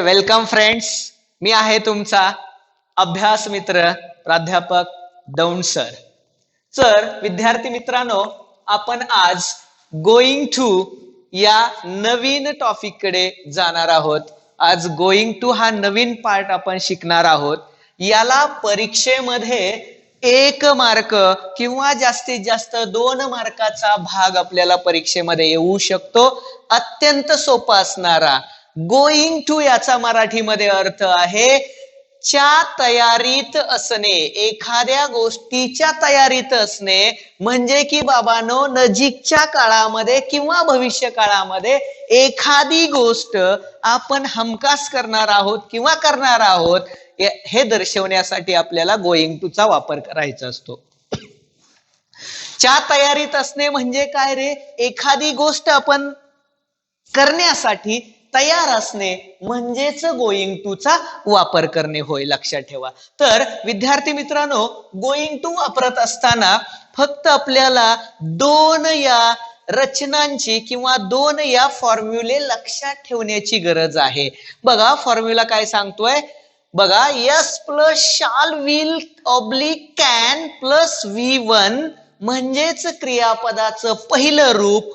Welcome friends. मी आहे तुमचा अभ्यास मित्र प्राध्यापक दौंड सर. विद्यार्थी मित्रांनो, आपण आज गोइंग टू या नवीन टॉपिक कडे जाणार आहोत. आज गोइंग टू हा नवीन पार्ट आपण शिकणार आहोत. याला परीक्षेमध्ये 1 मार्क किंवा जास्तीत जास्त 2 मार्काचा भाग आपल्याला परीक्षेमध्ये येऊ शकतो. अत्यंत सोपा असणारा गोइंग टू याचा मराठीमध्ये अर्थ आहे च्या तयारीत असणे, एखाद्या गोष्टीच्या तयारीत असणे. म्हणजे की बाबांनो, नजीकच्या काळामध्ये किंवा भविष्य काळामध्ये एखादी गोष्ट आपण हमखास करणार आहोत किंवा करणार आहोत हे दर्शवण्यासाठी आपल्याला गोइंग टू चा वापर करायचा असतो. च्या तयारीत असणे म्हणजे काय रे? एखादी गोष्ट आपण करण्यासाठी तयार असणे म्हणजेच गोइंग टू चा वापर करणे होय, लक्षात ठेवा. तर विद्यार्थी मित्रांनो, गोइंग टू वापरत असताना फक्त आपल्याला 2 या रचनांची किंवा 2 या फॉर्म्युले लक्षात ठेवण्याची गरज आहे. बघा फॉर्म्युला काय सांगतोय बघा. Yes plus shall will oblique can plus V1 म्हणजेच क्रियापदाचं पहिलं रूप,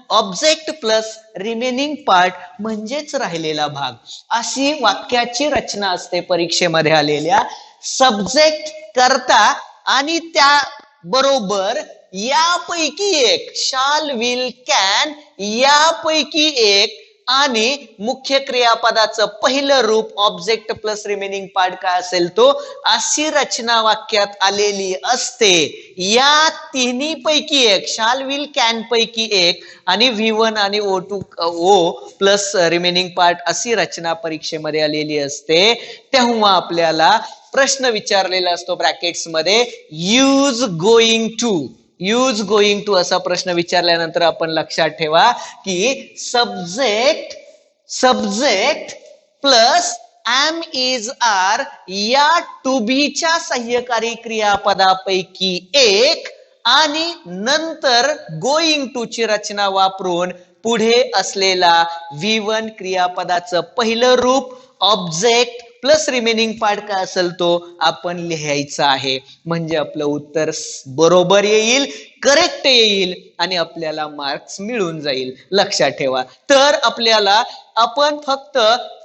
ऑब्जेक्ट प्लस रिमेनिंग पार्ट म्हणजेच राहिलेला भाग. अशी वाक्याची रचना असते परीक्षेमध्ये आलेल्या. सब्जेक्ट करता आणि त्या बरोबर यापैकी एक, शाल विल कॅन यापैकी एक, आणि मुख्य क्रियापदाचं पहिलं रूप ऑब्जेक्ट प्लस रिमेनिंग पार्ट काय असेल तो, अशी रचना वाक्यात आलेली असते. या तिन्ही पैकी एक, शाल विल कॅन पैकी एक आणि V1 आणि O प्लस रिमेनिंग पार्ट अशी रचना परीक्षेमध्ये आलेली असते. तेव्हा आपल्याला प्रश्न विचारलेला असतो ब्रॅकेट्स मध्ये, use going to. Use going to असा प्रश्न विचारल्यानंतर आपण लक्षात ठेवा की subject plus am is are या टू बीच्या सहाय्यकारी क्रियापदापैकी एक आणि नंतर गोइंग टू ची रचना वापरून पुढे असलेला V1 क्रियापदाचं पहिलं रूप, ऑब्जेक्ट प्लस रिमेनिंग पार्ट काय असेल तो आपण लिहायचा आहे. म्हणजे आपलं उत्तर बरोबर येईल, करेक्ट येईल आणि आपल्याला मार्क्स मिळून जाईल, लक्षात ठेवा. तर आपल्याला आपण फक्त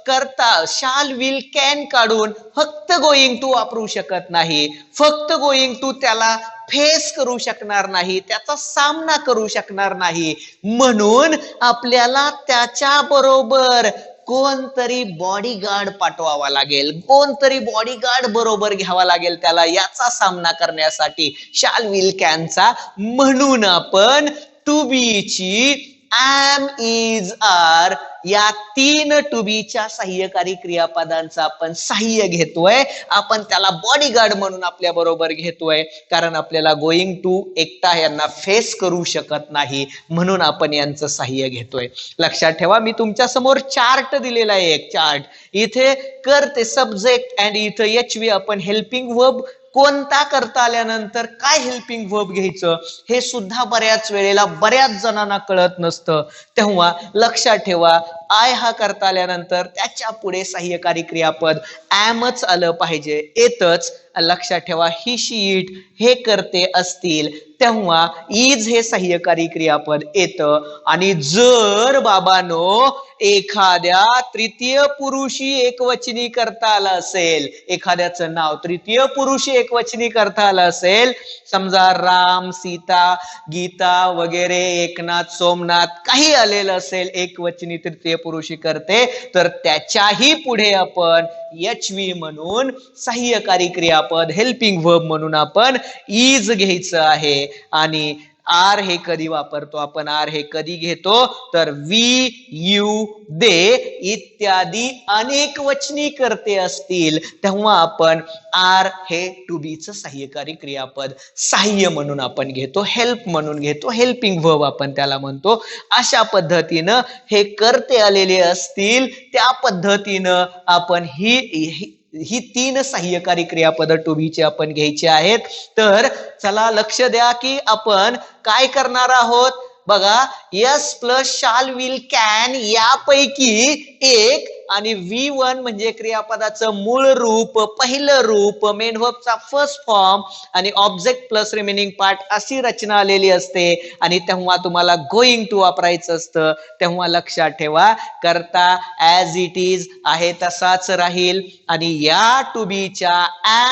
करता शाल विल कॅन काढून फक्त गोइंग टू वापरू शकत नाही. फक्त गोइंग टू त्याला फेस करू शकणार नाही, त्याचा सामना करू शकणार नाही. म्हणून आपल्याला त्याच्या बरोबर कोणतरी बॉडीगार्ड पाठवावा लागेल, कोणतरी बॉडीगार्ड बरोबर घ्यावा लागेल त्याला याचा सामना करण्यासाठी शाल विल कॅनचा. म्हणून आपण टू बी ची एम इज आर या 3 टू बीच्या सहाय्यकारी क्रियापदांचा आपण सहाय्य घेतोय. आपण त्याला बॉडीगार्ड म्हणून आपल्या बरोबर घेतोय, कारण आपल्याला गोइंग टू एकटा यांना फेस करू शकत नाही, म्हणून आपण यांचं सहाय्य घेतोय. लक्षात ठेवा, मी तुमच्या समोर चार्ट दिलेला आहे. एक चार्ट इथे करते सब्जेक्ट आणि इथं HV आपण हेल्पिंग वर्ब कोणता करता आल्यानंतर काय हेल्पिंग वर्ब घ्यायचं हे सुद्धा बऱ्याच वेळेला बऱ्याच जणांना कळत नसतं. तेव्हा लक्षात ठेवा, आय हा करता आल्यानंतर त्याच्या पुढे सहाय्यकारी क्रियापद ऍमच आलं पाहिजे, येतच. लक्षात ठेवा, ही शीट हे करते असतील तेव्हा इज हे सहाय्यकारी क्रियापद येतं. आणि जर बाबांनो एखाद्या तृतीय पुरुषी एकवचनी करता आलं असेल, एखाद्याचं नाव तृतीय पुरुषी एकवचनी करता आलं असेल, समजा राम, सीता, गीता वगैरे, एकनाथ, सोमनाथ काही आलेलं असेल एकवचनी तृतीय पुरुषी करते, तर त्याच्याही पुढे आपण HV म्हणून सहाय्यकारी क्रियापद हेल्पिंग वर्ब म्हणून आपण इज घ्यायचं आहे. आणि आर हे कधी वापरतो आपण, आर हे कधी घेतो तर वी, यू, दे इत्यादी अनेक वचनी करते असतील तेव्हा आपण आर हे टू बीचं सहाय्यकारी क्रियापद सहाय्य म्हणून आपण घेतो, हेल्प म्हणून घेतो, हेल्पिंग वर्ब आपण त्याला म्हणतो. अशा पद्धतीनं हे करते आलेले असतील त्या पद्धतीनं आपण ही 3 सहाय्यकारी क्रियापद टू बी चे आपण घ्यायचे आहेत. तर चला लक्ष द्या की आपण काय करणार आहोत. बघा yes plus shall will can यापैकी एक आणि V1 म्हणजे क्रियापदाचं मूळ रूप पहिलं रूप मेन वर्बचा फर्स्ट फॉर्म आणि ऑब्जेक्ट प्लस रिमेनिंग पार्ट अशी रचना आलेली असते आणि तेव्हा तुम्हाला गोइंग टू वापरायचं असतं. तेव्हा लक्षात ठेवा करता ऍज इट इज आहे तसाच राहील आणि या टू बीच्या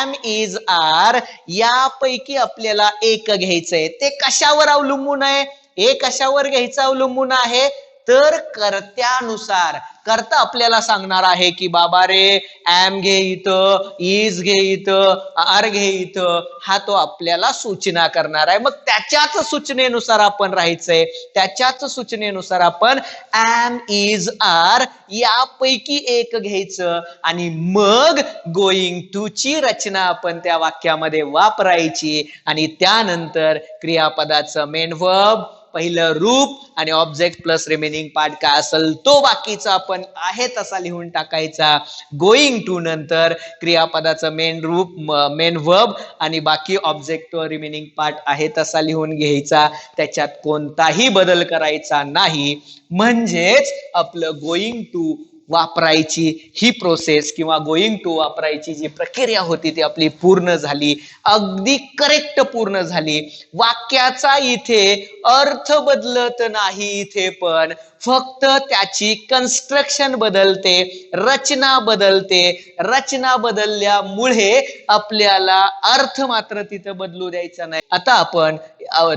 एम इज आर यापैकी आपल्याला एक घ्यायचंय. ते कशावर अवलंबून आहे? हे कशावर घ्यायचं अवलंबून आहे तर कर्त्यानुसार. करता आपल्याला सांगणार आहे की बाबा रे एम घे इथं, इज घे इथं, आर घे इथं, हा तो आपल्याला सूचना करणार आहे. मग त्याच्याच सूचनेनुसार आपण राहायचंय. त्याच्याच सूचनेनुसार आपण एम इज आर यापैकी एक घ्यायचं आणि मग गोइंग टू ची रचना आपण त्या वाक्यामध्ये वापरायची आणि त्यानंतर क्रियापदाचं मेन वर्ब पहिलं रूप आणि ऑब्जेक्ट प्लस रिमेनिंग पार्ट काय असेल तो बाकीचा आपण आहे तसा लिहून टाकायचा. गोइंग टू नंतर क्रियापदाचं मेन रूप मेन वर्ब आणि बाकी ऑब्जेक्ट रिमेनिंग पार्ट आहे तसा लिहून घ्यायचा. त्याच्यात कोणताही बदल करायचा नाही. म्हणजेच आपलं गोइंग टू वापरायची ही प्रोसेस किंवा गोइंग टू वापरायची जी प्रक्रिया होती ती आपली पूर्ण झाली. अगदी करेक्ट पूर्ण झाली. वाक्याचा इथे अर्थ बदलत नाही. इथे पण फक्त त्याची कन्स्ट्रक्शन बदलते, रचना बदलते. रचना बदलल्यामुळे आपल्याला अर्थ मात्र तिथं बदलू द्यायचा नाही. आता आपण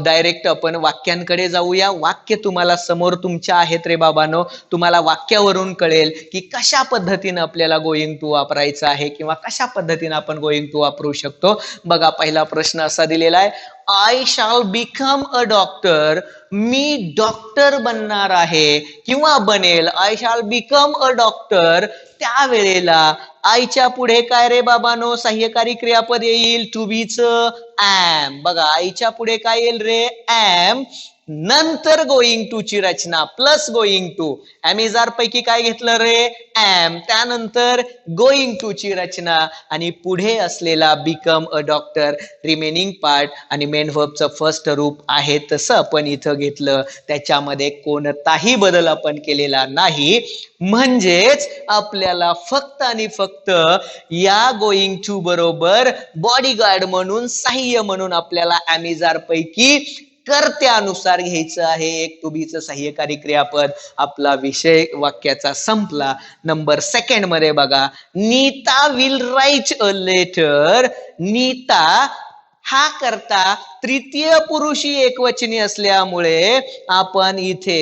डायरेक्ट आपण वाक्यांकडे जाऊया. वाक्य तुम्हाला समोर तुमच्या आहेत रे बाबांनो. तुम्हाला वाक्यावरून कळेल की कशा पद्धतीने आपल्याला गोइंग टू वापरायचं आहे किंवा कशा पद्धतीने आपण गोइंग टू वापरू शकतो. बघा पहिला प्रश्न असा दिलेला आहे I shall become a doctor. Me doctor बनणार आहे किंवा बनेल. I shall become a doctor. त्यावेळेला आयच्या पुढे काय रे बाबानो सहाय्यकारी क्रियापद येईल टू बीच एम. बघा आईच्या पुढे काय येईल रे एम. नंतर गोइंग टू ची रचना plus going to. Am is are पैकी काय घेतलं रे एम. त्यानंतर गोइंग टू ची रचना आणि पुढे असलेला become a doctor remaining part आणि मेन वर्बचं फर्स्ट रूप आहे तसं आपण इथं घेतलं. त्याच्यामध्ये कोणताही बदल आपण केलेला नाही. म्हणजेच आपल्याला फक्त आणि फक्त या गोइंग टू बरोबर बॉडीगार्ड म्हणून सहाय्य म्हणून आपल्याला एमिजार पैकी कर्त्यानुसार घ्यायचं आहे एक टू बीचं सहाय्यकारी क्रियापद. आपला विषय वाक्याचा संपला. नंबर सेकंड मध्ये बघा Neeta will write a letter. Neeta हा करता तृतीय पुरुषी एकवचनी असल्यामुळे आपण इथे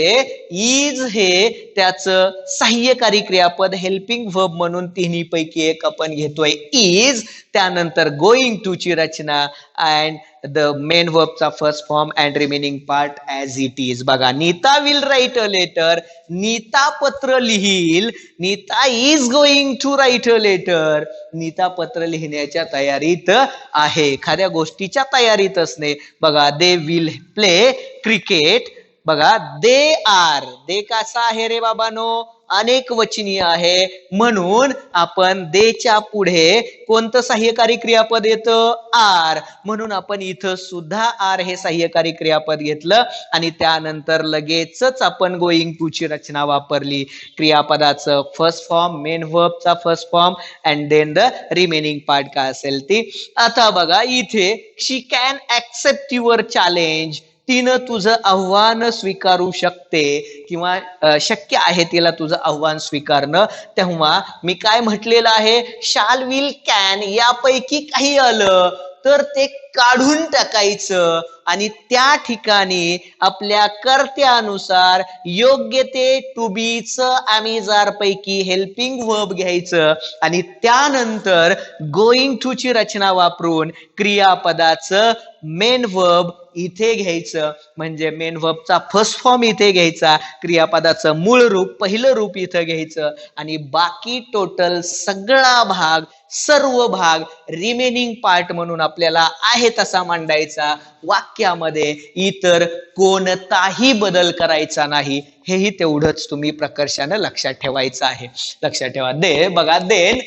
इज हे त्याचं सहाय्यकारी क्रियापद हेल्पिंग वर्ब म्हणून तिन्ही पैकी एक आपण घेतोय इज. त्यानंतर गोइंग टू ची रचना अँड द मेन वर्बचा first form and remaining part as it is. बघा Neeta will write a letter. Neeta पत्र लिहील. Neeta is going to write a letter. Neeta पत्र लिहिण्याच्या तयारीत आहे. एखाद्या गोष्टीच्या तयारीत असणे. बघा दे विल प्ले क्रिकेट. बघा दे आर. दे कसा आहे रे बाबानो अनेक वचनीय आहे म्हणून आपण देच्या पुढे कोणतं सहाय्यकारी क्रियापद येतं आर. म्हणून आपण इथं सुद्धा आर हे सहाय्यकारी क्रियापद घेतलं आणि त्यानंतर लगेचच आपण गोइंग टू ची रचना वापरली. क्रियापदाचं फर्स्ट फॉर्म मेन वर्बचा first form and then the remaining part काय असेल ती. आता बघा इथे she can accept your challenge. तिनं तुझं आव्हान स्वीकारू शकते किंवा शक्य आहे तिला तुझं आव्हान स्वीकारणं. तेव्हा मी काय म्हटलेलं आहे शाल विल कॅन यापैकी काही आलं तर ते काढून टाकायचं आणि त्या ठिकाणी आपल्या कर्त्यानुसार योग्य ते टू बीचं एमिजार पैकी हेल्पिंग वर्ब घ्यायचं आणि त्यानंतर गोइंग टू ची रचना वापरून क्रियापदाचं मेन वर्ब इथे घ्यायचं. म्हणजे मेन वर्बचा फर्स्ट फॉर्म इथे घ्यायचा. क्रियापदाचं मूळ रूप पहिलं रूप इथं घ्यायचं आणि बाकी टोटल सगळा भाग सर्व भाग रिमेनिंग पार्ट म्हणून आपल्याला आहे तसा मांडायचा. वाक्यामध्ये इतर कोणताही बदल करायचा नाही. हेही तेवढंच तुम्ही प्रकर्षानं लक्षात ठेवायचं आहे. लक्षात ठेवा. दे बघा then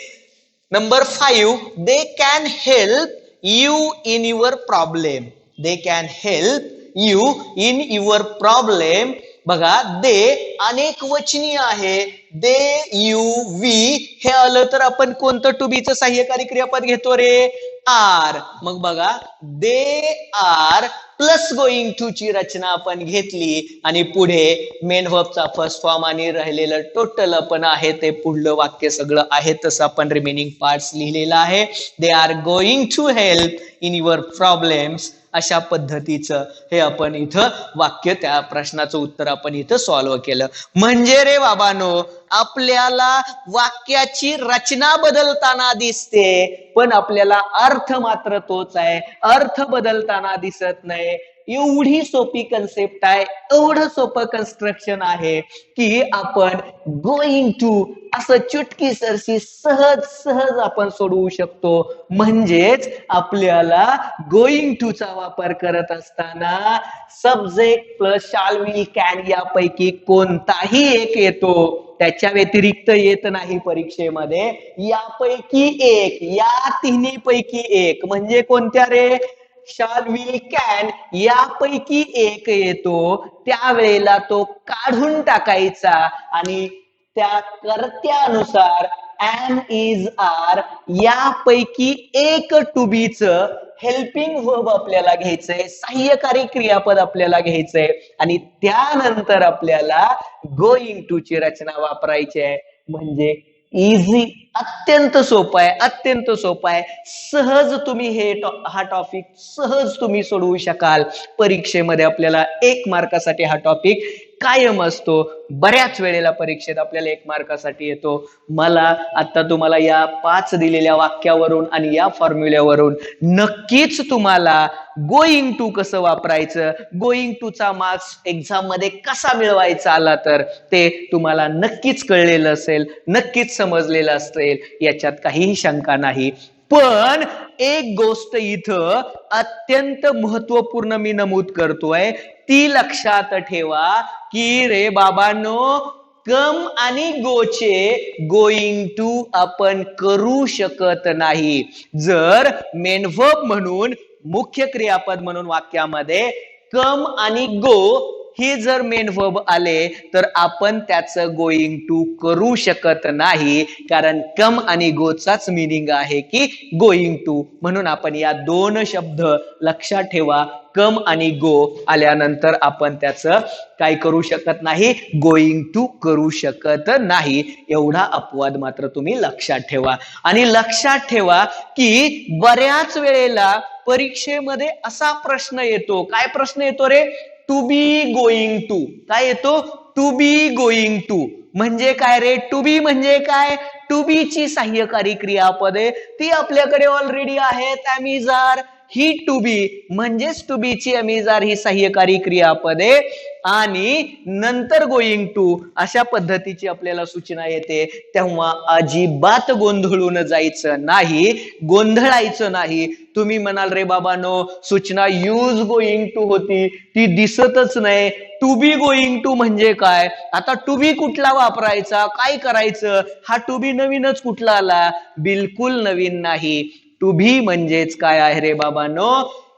number 5 they can help you in your problem. They can help you in your problem. बघा दे अनेक वचनीय आहे. दे, यू, वी हे आलं तर आपण कोणतं टू बीचं सहाय्यकारी क्रियापद घेतो रे? आर. मग बघा they are plus going to ची रचना आपण घेतली आणि पुढे मेन वर्बचा फर्स्ट फॉर्म आणि राहिलेलं टोटल आपण आहे ते पुढलं वाक्य सगळं आहे तसं आपण रिमेनिंग पार्ट्स लिहिलेलं आहे. They are going to help in your problems. अशा पद्धतीचं हे आपण इथं वाक्य त्या प्रश्नाचं उत्तर आपण इथं सॉल्व्ह केलं. म्हणजे रे बाबांनो आपल्याला वाक्याची रचना बदलताना दिसते पण आपल्याला अर्थ मात्र तोच आहे. अर्थ बदलताना दिसत नाही. एवढी सोपी कन्सेप्ट आहे, एवढं सोपं कन्स्ट्रक्शन आहे की आपण गोइंग टू असं चुटकी सरशी सहज सहज आपण सोडवू शकतो. म्हणजेच आपल्याला गोइंग टू चा वापर करत असताना subject plus shall will can यापैकी कोणताही एक येतो, त्याच्या व्यतिरिक्त येत नाही परीक्षेमध्ये. यापैकी एक, या तिन्ही पैकी एक म्हणजे कोणत्या रे? शाल विल कॅन यापैकी एक येतो. त्यावेळेला तो काढून टाकायचा आणि त्या कर्त्यानुसार एम इज आर यापैकी एक टू बीच हेल्पिंग वर्ब आपल्याला घ्यायचंय, सहाय्यकारी क्रियापद आपल्याला घ्यायचंय आणि त्यानंतर आपल्याला गोइंग टू ची रचना वापरायची आहे. म्हणजे इझी, अत्यंत सोपं आहे, अत्यंत सोपं आहे. सहज तुम्ही हा टॉपिक सहज तुम्ही सोडवू शकाल. परीक्षेमध्ये आपल्याला 1 मार्कासाठी हा टॉपिक कायम असतो. बऱ्याच वेळेला परीक्षेत आपल्याला 1 मार्कासाठी येतो. मला आता तुम्हाला या 5 दिलेल्या वाक्यावरून आणि या फॉर्म्युल्यावरून नक्कीच तुम्हाला गोइंग टू कसं वापरायचं, गोइंग टू चा मार्क्स एक्झाम मध्ये कसा मिळवायचा आला तर ते तुम्हाला नक्कीच कळलेलं असेल, नक्कीच समजलेलं असेल, याच्यात काहीही शंका नाही. पण एक गोष्ट इथं अत्यंत महत्वपूर्ण मी नमूद करतोय, ती लक्षात ठेवा की रे बाबांनो कम आणि गोचे गोइंग टू आपण करू शकत नाही. जर मेन वर्ब म्हणून, मुख्य क्रियापद म्हणून वाक्यामध्ये कम आणि गो हे जर मेन वर्ब आले तर आपण त्याचं गोइंग टू करू शकत नाही, कारण कम आणि गोचाच मिनिंग आहे की गोइंग टू. म्हणून आपण या 2 शब्द लक्षात ठेवा. कम आणि गो आल्यानंतर आपण त्याचं काय करू शकत नाही, गोइंग टू करू शकत नाही. एवढा अपवाद मात्र तुम्ही लक्षात ठेवा. आणि लक्षात ठेवा की बऱ्याच वेळेला परीक्षेमध्ये असा प्रश्न येतो. काय प्रश्न येतो रे? To be going to. काय येतो? टू बी गोइंग टू म्हणजे काय रे? टू बी म्हणजे काय? टू बी ची सहाय्यकारी क्रियापदे ती आपल्याकडे ऑलरेडी आहेत. एम इज आर ही टू बी म्हणजेच टू बी ची एम इज आर ही सहाय्यकारी क्रियापदे आणि नंतर गोइंग टू अशा पद्धतीची आपल्याला सूचना येते. तेव्हा अजिबात गोंधळून जायचं नाही, गोंधळायचं नाही. तुम्ही म्हणाल रे बाबांनो सूचना यूज गोइंग टू होती, ती दिसतच नाही. टू बी गोइंग टू म्हणजे काय? आता टू बी कुठला वापरायचा, काय करायचं? हा टू बी नवीनच कुठला आला? बिलकुल नवीन नाही. टू बी म्हणजेच काय आहे रे बाबांनो?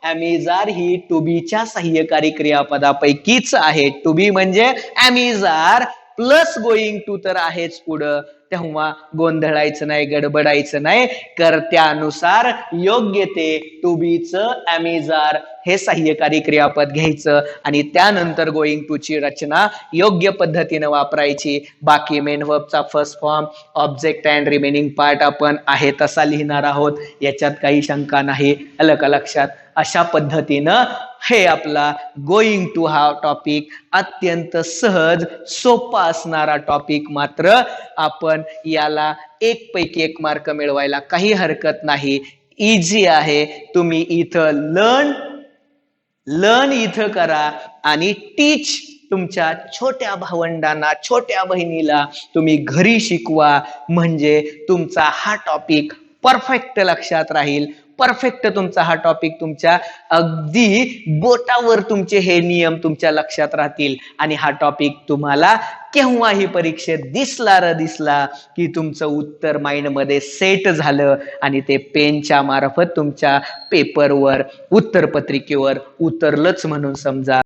एम इज आर ही टू बीच्या सहाय्यकारी क्रियापदापैकीच आहे. टू बी म्हणजे am is are plus going to तर आहेच पुढं. तेव्हा गोंधळायचं नाही, गडबडायचं नाही. कर्त्यानुसार योग्य ते टू बीचं एम इज आर हे सहाय्यकारी क्रियापद घ्यायचं आणि त्यानंतर गोइंग टू ची रचना योग्य पद्धतीने वापरायची. बाकी मेन वर्बचा first form, object and remaining part आपण आहे तसा लिहिणार आहोत, याच्यात काही शंका नाही. आलं का लक्षात? अशा पद्धतीनं हे आपला गोइंग टू हा टॉपिक अत्यंत सहज सोपा असणारा टॉपिक, मात्र आपण याला 1 पैकी 1 मार्क मिळवायला काही हरकत नाही. इझी आहे. तुम्ही इथं लर्न इथं करा आणि टीच तुमच्या छोट्या भावंडांना, छोट्या बहिणीला तुम्ही घरी शिकवा. म्हणजे तुमचा हा टॉपिक परफेक्ट लक्षात राहील. परफेक्ट तुमचा हा टॉपिक तुमच्या अगदी बोटावर तुमचे हे नियम तुमच्या लक्षात राहतील आणि हा टॉपिक तुम्हाला केव्हाही परीक्षेत दिसला की तुमचं उत्तर माइंड मध्ये सेट झालं आणि ते पेनच्या मार्फत तुमच्या पेपरवर उत्तरपत्रिकेवर उतरलंच म्हणून समजा.